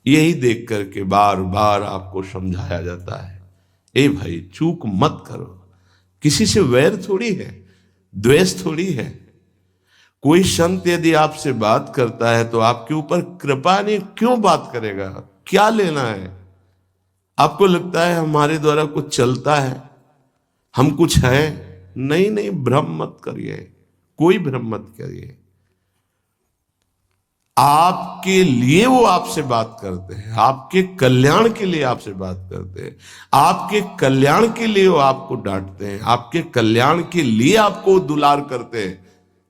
यही देख करके बार बार आपको समझाया जाता है, ए भाई चूक मत करो। किसी से वैर थोड़ी है, द्वेष थोड़ी है। कोई संत यदि आपसे बात करता है तो आपके ऊपर कृपा नहीं, क्यों बात करेगा? क्या लेना है? आपको लगता है हमारे द्वारा कुछ चलता है, हम कुछ हैं? नहीं नहीं, भ्रम मत करिए, कोई भ्रम मत करिए। आपके लिए वो आपसे बात करते हैं, आपके कल्याण के लिए आपसे बात करते हैं, आपके कल्याण के लिए वो आपको डांटते हैं, आपके कल्याण के लिए आपको दुलार करते हैं।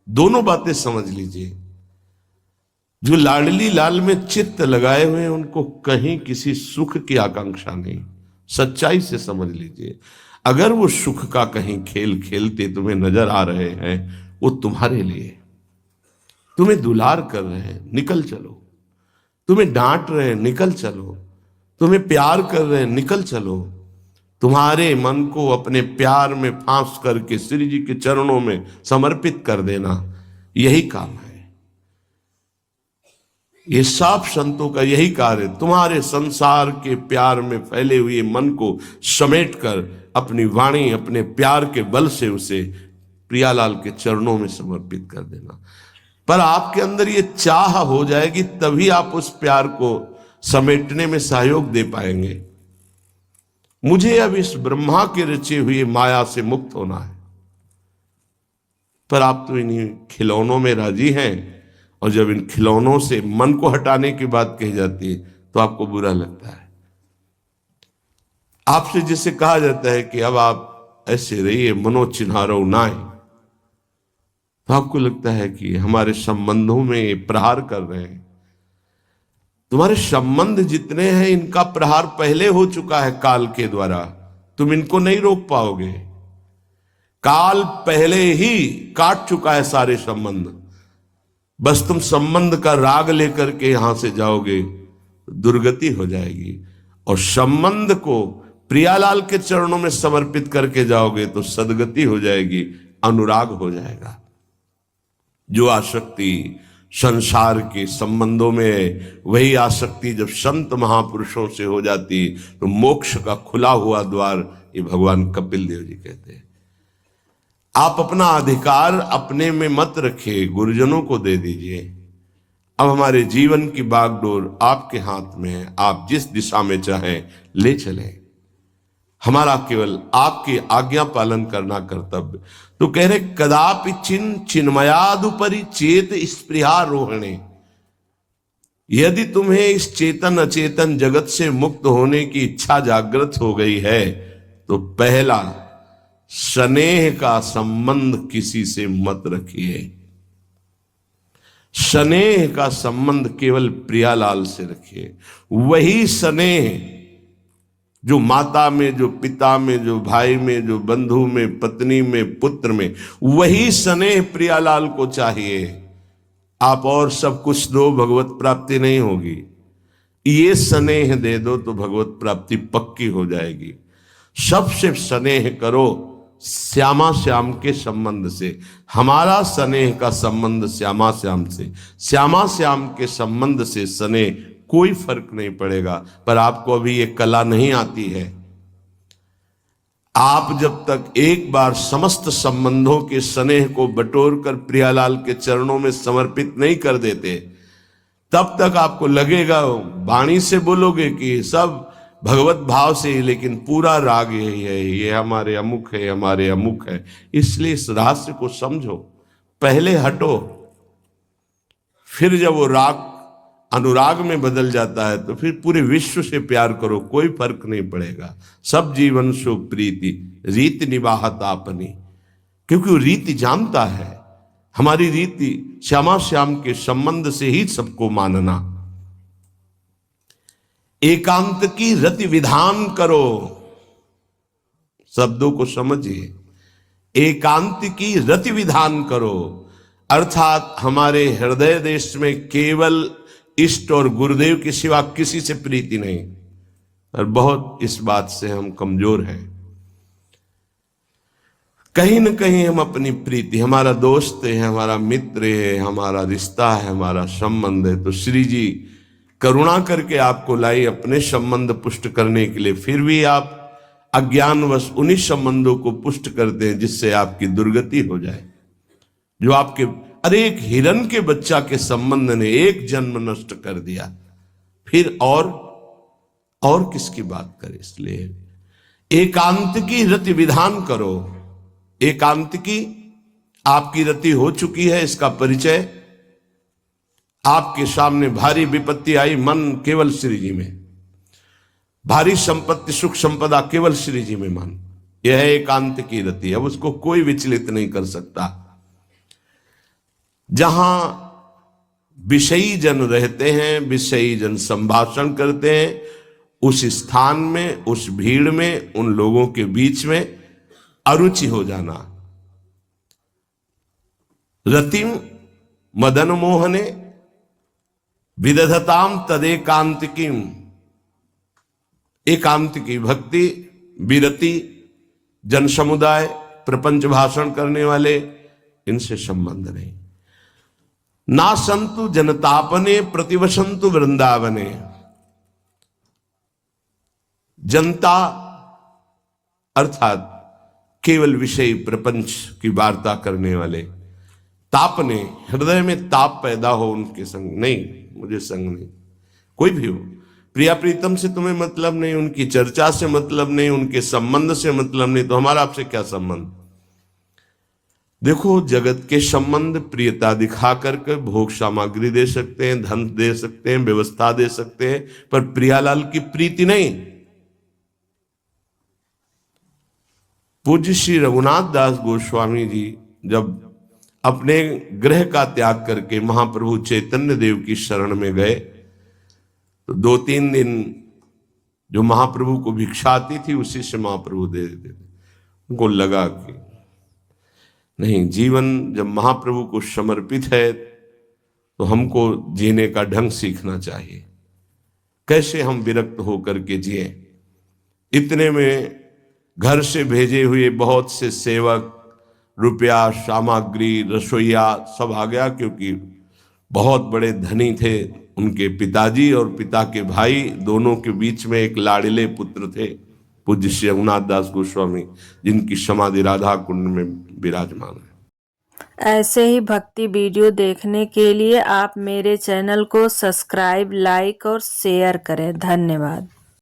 दोनों बातें समझ लीजिए। जो लाडली लाल में चित्त लगाए हुए हैं उनको कहीं किसी सुख की आकांक्षा नहीं। सच्चाई से समझ लीजिए, अगर वो सुख का कहीं खेल खेलते तुम्हें नजर आ रहे हैं, वो तुम्हारे लिए, तुम्हें दुलार कर रहे हैं, निकल चलो। तुम्हें डांट रहे हैं, निकल चलो। तुम्हें प्यार कर रहे हैं, निकल चलो। तुम्हारे मन को अपने प्यार में फांस करके श्री जी के चरणों में समर्पित कर देना, यही काम है। ये सब संतों का यही कार्य है। तुम्हारे संसार के प्यार में फैले हुए मन को समेटकर अपनी वाणी, अपने प्यार के बल से उसे प्रियालाल के चरणों में समर्पित कर देना। पर आपके अंदर ये चाह हो जाएगी, तभी आप उस प्यार को समेटने में सहयोग दे पाएंगे। मुझे अब इस ब्रह्मा के रचे हुए माया से मुक्त होना है, पर आप तो इन्हीं खिलौनों में राजी हैं। और जब इन खिलौनों से मन को हटाने की बात कही जाती है तो आपको बुरा लगता है। आपसे जिसे कहा जाता है कि अब आप ऐसे रहिए, मनोचिन्हारो नाय, तो आपको लगता है कि हमारे संबंधों में प्रहार कर रहे हैं। तुम्हारे संबंध जितने हैं इनका प्रहार पहले हो चुका है काल के द्वारा, तुम इनको नहीं रोक पाओगे। काल पहले ही काट चुका है सारे संबंध। बस तुम संबंध का राग लेकर के यहां से जाओगे, दुर्गति हो जाएगी। और संबंध को प्रियालाल के चरणों में समर्पित करके जाओगे तो सदगति हो जाएगी, अनुराग हो जाएगा। जो आसक्ति संसार के संबंधों में है, वही आसक्ति जब संत महापुरुषों से हो जाती तो मोक्ष का खुला हुआ द्वार, ये भगवान कपिल देव जी कहते हैं। आप अपना अधिकार अपने में मत रखिए, गुरुजनों को दे दीजिए। अब हमारे जीवन की बागडोर आपके हाथ में है, आप जिस दिशा में चाहें ले चलें। हमारा केवल आपकी आज्ञा पालन करना कर्तव्य। तो कह रहे कदापि चिन्मयादुपरि चेत स्पृहा रोहणे। यदि तुम्हें इस चेतन अचेतन जगत से मुक्त होने की इच्छा जागृत हो गई है तो पहला, स्नेह का संबंध किसी से मत रखिए। स्नेह का संबंध केवल प्रियालाल से रखिए। वही स्नेह जो माता में, जो पिता में, जो भाई में, जो बंधु में, पत्नी में, पुत्र में, वही स्नेह प्रियालाल को चाहिए। आप और सब कुछ दो, भगवत प्राप्ति नहीं होगी। ये स्नेह दे दो तो भगवत प्राप्ति पक्की हो जाएगी। सबसे स्नेह करो श्यामा श्याम के संबंध से। हमारा स्नेह का संबंध श्यामा श्याम से, श्यामा श्याम के संबंध से स्नेह कोई फर्क नहीं पड़ेगा। पर आपको अभी ये कला नहीं आती है। आप जब तक एक बार समस्त संबंधों के स्नेह को बटोर कर प्रियालाल के चरणों में समर्पित नहीं कर देते, तब तक आपको लगेगा, वाणी से बोलोगे कि सब भगवत भाव से, लेकिन पूरा राग यही है, ये हमारे अमुक है, हमारे अमुक है। इसलिए इस रहस्य को समझो, पहले हटो, फिर जब वो राग अनुराग में बदल जाता है तो फिर पूरे विश्व से प्यार करो, कोई फर्क नहीं पड़ेगा। सब जीवन सो प्रीति रीति निवाहत आपनी, क्योंकि वो रीति जानता है। हमारी रीति श्यामा श्याम के संबंध से ही सबको मानना। एकांत की रति विधान करो, शब्दों को समझिए। एकांत की रति विधान करो, अर्थात हमारे हृदय देश में केवल इष्ट और गुरुदेव के सिवा किसी से प्रीति नहीं। और बहुत इस बात से हम कमजोर हैं। कहीं न कहीं हम अपनी प्रीति, हमारा दोस्त है, हमारा मित्र है, हमारा रिश्ता है, हमारा संबंध है, तो श्री जी करुणा करके आपको लाई अपने संबंध पुष्ट करने के लिए, फिर भी आप अज्ञानवश उन्हीं संबंधों को पुष्ट करते हैं जिससे आपकी दुर्गति हो जाए। जो आपके, अरे एक हिरण के बच्चा के संबंध ने एक जन्म नष्ट कर दिया, फिर और किसकी बात करें। इसलिए एकांत की रति विधान करो। एकांत की आपकी रति हो चुकी है, इसका परिचय आपके सामने भारी विपत्ति आई, मन केवल श्री जी में, भारी संपत्ति सुख संपदा केवल श्री जी में मन, यह है एकांत की रति। अब उसको कोई विचलित नहीं कर सकता। जहां विषयी जन रहते हैं, विषयी जन संभाषण करते हैं, उस स्थान में, उस भीड़ में, उन लोगों के बीच में अरुचि हो जाना। रतिम मदन मोहने विदधताम तदेकांतिकीम। एकांत की भक्ति, विरति, जन समुदाय, प्रपंच भाषण करने वाले, इनसे संबंध नहीं। ना संतु जनतापने प्रतिवसंतु वृंदावने। जनता अर्थात केवल विषय प्रपंच की वार्ता करने वाले, तापने, हृदय में ताप पैदा हो उनके संग नहीं, मुझे संग नहीं। कोई भी हो, प्रिया प्रीतम से तुम्हें मतलब नहीं, उनकी चर्चा से मतलब नहीं, उनके संबंध से मतलब नहीं, तो हमारा आपसे क्या संबंध। देखो, जगत के संबंध प्रियता दिखा करके भोग सामग्री दे सकते हैं, धन दे सकते हैं, व्यवस्था दे सकते हैं, पर प्रियालाल की प्रीति नहीं। पूज्य श्री रघुनाथ दास गोस्वामी जी जब अपने गृह का त्याग करके महाप्रभु चैतन्य देव की शरण में गए, तो 2-3 दिन जो महाप्रभु को भिक्षा आती थी उसी से महाप्रभु दे देते थे। उनको लगा कि नहीं, जीवन जब महाप्रभु को समर्पित है तो हमको जीने का ढंग सीखना चाहिए, कैसे हम विरक्त होकर के जिए। इतने में घर से भेजे हुए बहुत से सेवक, रुपया, सामग्री, रसोईया सब आ गया, क्योंकि बहुत बड़े धनी थे उनके पिताजी, और पिता के भाई दोनों के बीच में एक लाड़िले पुत्र थे पूज्य श्री रघुनाथ दास गोस्वामी, जिनकी समाधि राधा कुंड में विराजमान है। ऐसे ही भक्ति वीडियो देखने के लिए आप मेरे चैनल को सब्सक्राइब, लाइक और शेयर करें। धन्यवाद।